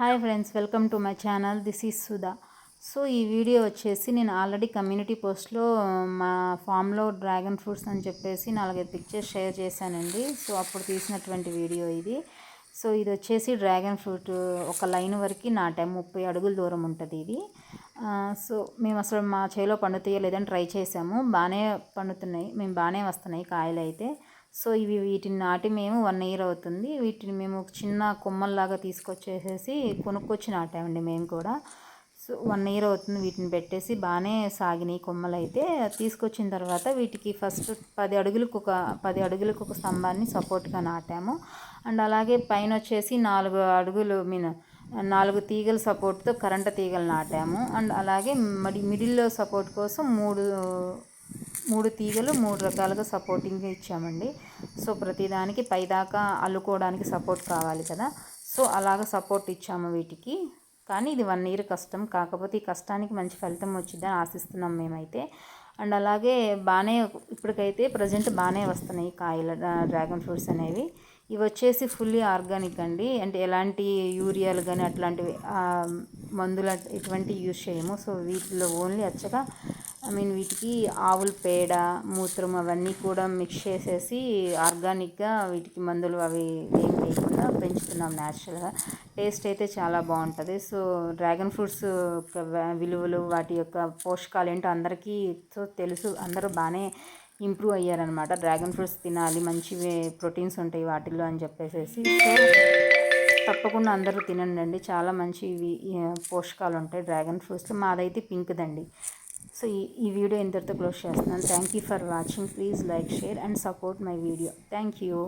Hi friends, welcome to my channel. This is Sudha. So ఈ video వచ్చేసి నేను already community పోస్ట్లో మా ఫామ్లో డ్రాగన్ ఫ్రూట్స్ అని చెప్పేసి 4-5 పిక్చర్స్ షేర్ చేశానండి. సో అప్పుడు తీసినటువంటి వీడియో ఇది. సో ఇది వచ్చేసి డ్రాగన్ ఫ్రూట్ ఒక లైన్ వరకు నాటాము, 30 అడుగుల దూరం ఉంటుంది ఇది. సో మేము అసలు మా చేలో పండుతాయో లేదని ట్రై చేసాము. బాగానే పండుతున్నాయి, మేము బాగానే వస్తున్నాయి కాయలు అయితే. సో వీటిని నాటి మేము 1 ఇయర్ అవుతుంది. వీటిని మేము ఒక చిన్న కొమ్మల్లాగా తీసుకొచ్చేసేసి కొనుక్కొచ్చి నాటామండి మేము కూడా. సో 1 ఇయర్ అవుతుంది వీటిని పెట్టేసి. బాగానే సాగినాయి కొమ్మలు అయితే. తీసుకొచ్చిన తర్వాత వీటికి ఫస్ట్ 10 అడుగులకు ఒక స్తంభాన్ని సపోర్ట్గా నాటాము. అండ్ అలాగే పైన వచ్చేసి 4 తీగల సపోర్ట్తో కరెంటు తీగలు నాటాము. అండ్ అలాగే మిడిల్లో సపోర్ట్ కోసం 3 తీగలు 3 రకాలుగా సపోర్టింగ్గా ఇచ్చామండి. సో ప్రతిదానికి పైదాకా అల్లుకోవడానికి సపోర్ట్ కావాలి కదా. సో అలాగ సపోర్ట్ ఇచ్చాము వీటికి. కానీ ఇది 1 ఇయర్ కష్టం, కాకపోతే ఈ కష్టానికి మంచి ఫలితం వచ్చిందని ఆశిస్తున్నాం మేమైతే. అండ్ అలాగే బాగానే ఇప్పటికైతే ప్రజెంట్ బాగానే వస్తున్నాయి కాయలు, డ్రాగన్ ఫ్రూట్స్ అనేవి. ఇవి వచ్చేసి ఫుల్లీ ఆర్గానిక్ అండి. అంటే ఎలాంటి యూరియాలు కానీ అట్లాంటివి మందులు ఎటువంటి యూజ్ చేయము. సో వీటిలో ఓన్లీ అచ్చగా వీటికి ఆవుల పేడ, మూత్రం అవన్నీ కూడా మిక్స్ చేసేసి ఆర్గానిక్గా వీటికి మందులు అవి ఏం లేకుండా పెంచుతున్నాం న్యాచురల్గా. టేస్ట్ అయితే చాలా బాగుంటుంది. సో డ్రాగన్ ఫ్రూట్స్ యొక్క విలువలు, వాటి యొక్క పోషకాలు ఏంటో అందరికీ తెలుసు. అందరూ బాగానే ఇంప్రూవ్ అయ్యారనమాట. డ్రాగన్ ఫ్రూట్స్ తినాలి, మంచివి ప్రోటీన్స్ ఉంటాయి వాటిల్లో అని చెప్పేసి. సో తప్పకుండా అందరూ తినండి, చాలా మంచివి పోషకాలు ఉంటాయి డ్రాగన్ ఫ్రూట్స్లో. మాదైతే పింక్దండి. సో ఈ వీడియో ఇంతటితో క్లోజ్ చేస్తున్నాను. Thank you for watching. Please like, share and support my video. Thank you.